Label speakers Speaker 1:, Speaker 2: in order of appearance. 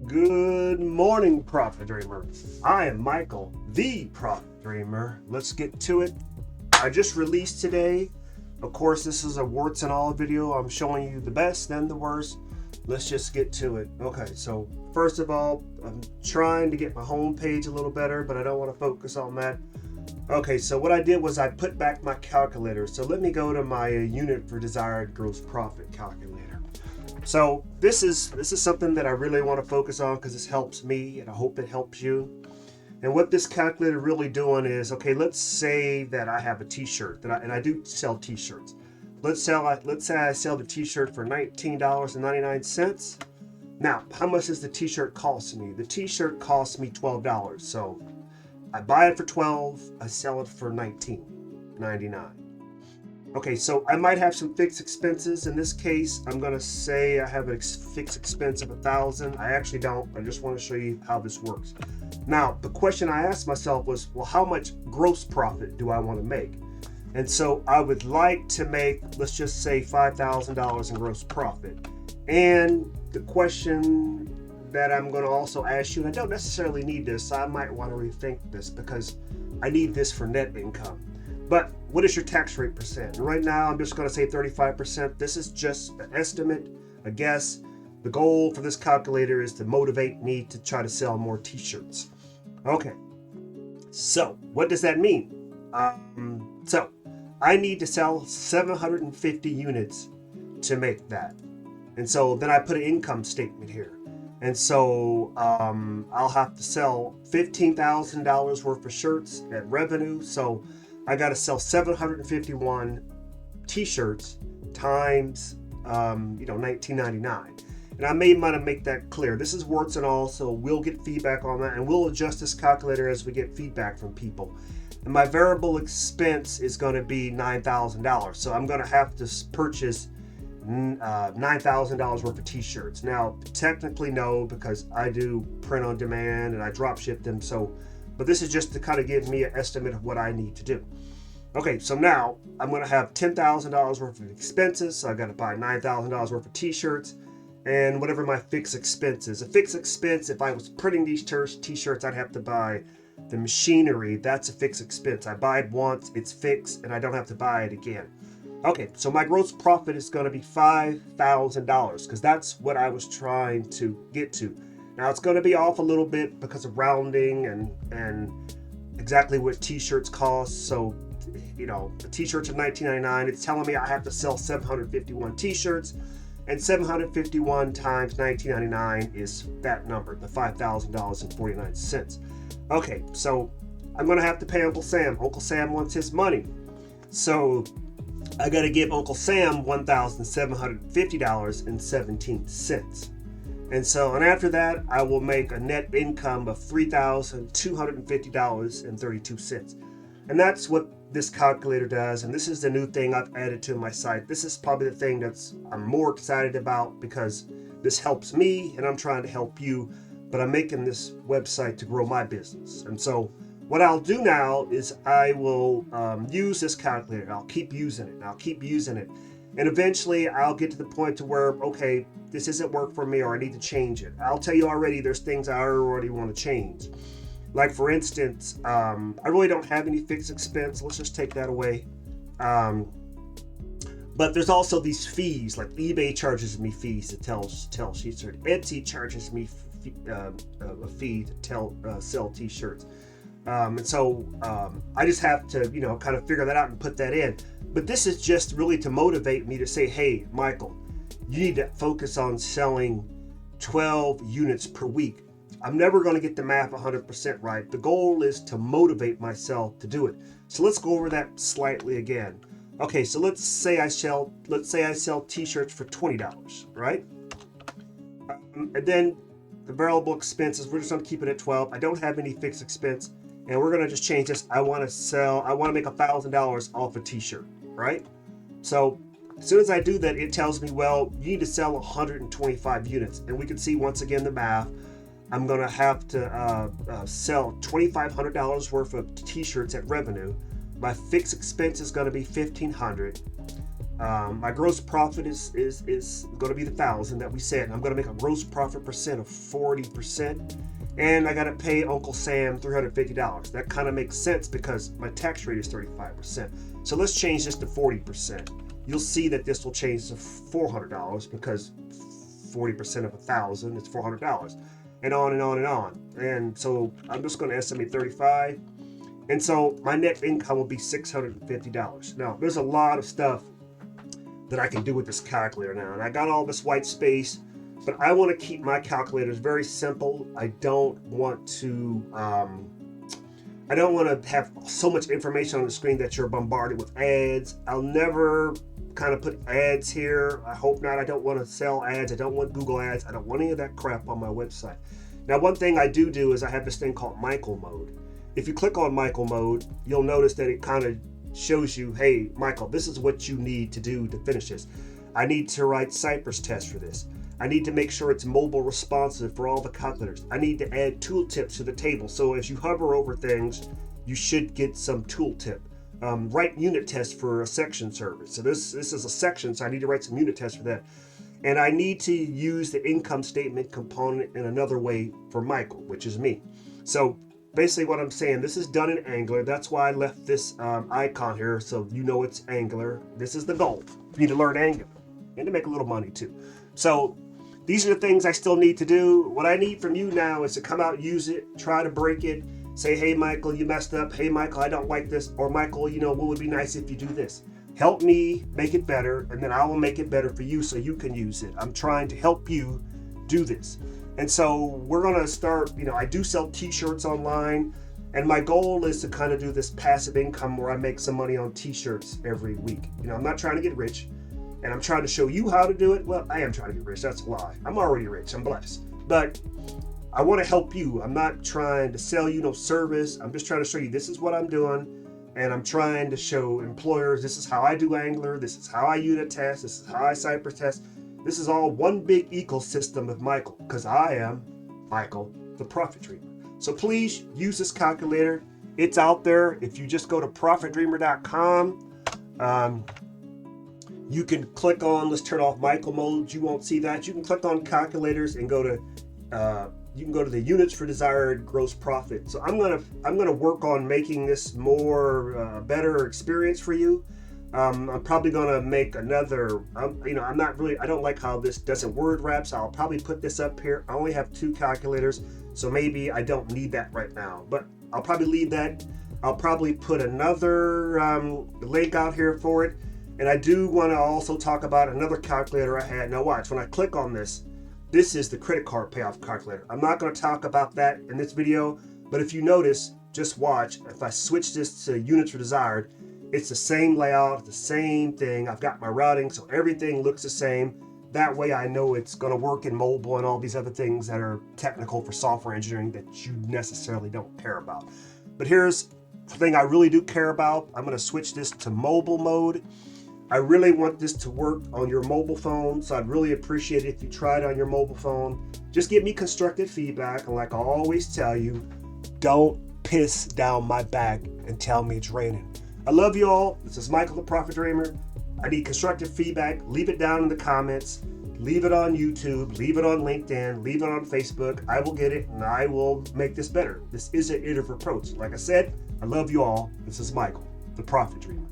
Speaker 1: Good morning, Profit Dreamer. I am Michael, the Profit Dreamer. Let's get to it. I just released today. Of course, this is a warts and all video. I'm showing you the best and the worst. Let's just get to it. Okay, so first of all, I'm trying to get my home page a little better, but I don't want to focus on that. Okay, so what I did was I put back my calculator. So let me go to my unit for desired gross profit calculator. So this is something that I really want to focus on because this helps me and I hope it helps you. And what this calculator really doing is, okay, let's say that I have a t-shirt and I do sell t-shirts. Let's say I sell the t-shirt for $19.99. Now, how much does the t-shirt cost me? The t-shirt costs me $12. So I buy it for $12, I sell it for $19.99. Okay, so I might have some fixed expenses. In this case, I'm gonna say I have a fixed expense of $1,000. I actually don't. I just want to show you how this works. Now, the question I asked myself was, well, how much gross profit do I want to make? And so I would like to make, let's just say $5,000 in gross profit. And the question that I'm going to also ask you, and I don't necessarily need this, so I might want to rethink this because I need this for net income. But what is your tax rate percent? Right now, I'm just going to say 35%. This is just an estimate, a guess. The goal for this calculator is to motivate me to try to sell more t-shirts. Okay, so what does that mean? So I need to sell 750 units to make that. And so then I put an income statement here. And so I'll have to sell $15,000 worth of shirts at revenue. So I got to sell 751 t-shirts times, $19.99. And I may want to make that clear. This is warts and all, so we'll get feedback on that, and we'll adjust this calculator as we get feedback from people. And my variable expense is going to be $9,000. So I'm going to have to purchase $9,000 worth of t-shirts. Now, technically no, because I do print on demand and I drop ship them. But this is just to kind of give me an estimate of what I need to do. Okay, so now I'm going to have $10,000 worth of expenses. So I got to buy $9,000 worth of t-shirts and whatever my fixed expense is. A fixed expense, if I was printing these t-shirts, I'd have to buy the machinery. That's a fixed expense. I buy it once, it's fixed, and I don't have to buy it again. Okay, so my gross profit is going to be $5,000 because that's what I was trying to get to. Now it's going to be off a little bit because of rounding and exactly what t-shirts cost. So, the t-shirts are $19.99. It's telling me I have to sell 751 t-shirts, and 751 times $19.99 is that number, the $5,000.49. Okay, so I'm going to have to pay Uncle Sam. Uncle Sam wants his money. So I got to give Uncle Sam $1,750.17. And after that, I will make a net income of $3,250.32. And that's what this calculator does. And this is the new thing I've added to my site. This is probably the thing I'm more excited about because this helps me and I'm trying to help you. But I'm making this website to grow my business. And so what I'll do now is I will use this calculator. I'll keep using it. And eventually I'll get to the point to where, okay, this isn't work for me or I need to change it. I'll tell you already, there's things I already want to change. Like for instance, I really don't have any fixed expense. Let's just take that away. But there's also these fees, like eBay charges me fees to tell t-shirts. Etsy charges me a fee to sell t-shirts. And so I just have to, kind of figure that out and put that in. But this is just really to motivate me to say, hey, Michael, you need to focus on selling 12 units per week. I'm never going to get the math 100% right. The goal is to motivate myself to do it. So let's go over that slightly again. Okay, so let's say I sell t-shirts for $20, right? And then the variable expenses, we're just going to keep it at 12. I don't have any fixed expense, and we're going to just change this. I want to make $1,000 off a t-shirt, right? So as soon as I do that, it tells me, well, you need to sell 125 units. And we can see once again the math. I'm going to have to sell $2,500 worth of t-shirts at revenue. My fixed expense is going to be $1,500. My gross profit is going to be the 1,000 that we said. I'm going to make a gross profit percent of 40%, and I got to pay Uncle Sam $350. That kind of makes sense because my tax rate is 35%. So let's change this to 40%. You'll see that this will change to $400 because 40% of 1,000 is $400, and on and on and on. And so I'm just going to estimate 35, and so my net income will be $650. Now, there's a lot of stuff that I can do with this calculator now, and I got all this white space, but I want to keep my calculators very simple. I don't want to have so much information on the screen that you're bombarded with ads. I'll never kind of put ads here. I hope not. I don't want to sell ads. I don't want Google ads. I don't want any of that crap on my website. Now, one thing I do is I have this thing called Michael mode. If you click on Michael mode, you'll notice that it kind of shows you, hey, Michael, this is what you need to do to finish this. I need to write Cypress tests for this. I need to make sure it's mobile responsive for all the calculators. I need to add tooltips to the table. So as you hover over things, you should get some tooltip. Write unit tests for a section service. So this is a section, so I need to write some unit tests for that. And I need to use the income statement component in another way for Michael, which is me. So basically what I'm saying, this is done in Angular. That's why I left this icon here so you know it's Angular. This is the goal for you to learn Angular and to make a little money too. So these are the things I still need to do. What I need from you now is to come out, use it, try to break it, say, hey, Michael, you messed up. Hey, Michael, I don't like this. Or Michael, what would be nice if you do this? Help me make it better, and then I will make it better for you so you can use it. I'm trying to help you do this. And so we're going to start, I do sell t-shirts online, and my goal is to kind of do this passive income where I make some money on t-shirts every week. I'm not trying to get rich, and I'm trying to show you how to do it. Well, I am trying to get rich. That's a lie. I'm already rich. I'm blessed. But I want to help you. I'm not trying to sell you no service. I'm just trying to show you this is what I'm doing. And I'm trying to show employers this is how I do Angular. This is how I unit test. This is how I Cypress test. This is all one big ecosystem of Michael, because I am Michael, the Profit Dreamer. So please use this calculator. It's out there. If you just go to profitdreamer.com, you can click on, let's turn off Michael mode. You won't see that. You can click on calculators and go to the units for desired gross profit. So I'm gonna work on making this more better experience for you. I'm probably gonna make another. I don't like how this doesn't word wrap. So I'll probably put this up here. I only have 2 calculators, so maybe I don't need that right now. But I'll probably leave that. I'll probably put another link out here for it. And I do want to also talk about another calculator I had. Now watch, when I click on this, this is the credit card payoff calculator. I'm not going to talk about that in this video, but if you notice, just watch. If I switch this to units for desired, it's the same layout, the same thing. I've got my routing, so everything looks the same. That way I know it's going to work in mobile and all these other things that are technical for software engineering that you necessarily don't care about. But here's the thing I really do care about. I'm going to switch this to mobile mode. I really want this to work on your mobile phone, so I'd really appreciate it if you try it on your mobile phone. Just give me constructive feedback, and like I always tell you, don't piss down my back and tell me it's raining. I love you all. This is Michael the Profit Dreamer. I need constructive feedback. Leave it down in the comments. Leave it on YouTube. Leave it on LinkedIn. Leave it on Facebook. I will get it, and I will make this better. This is an iterative approach. Like I said, I love you all. This is Michael the Profit Dreamer.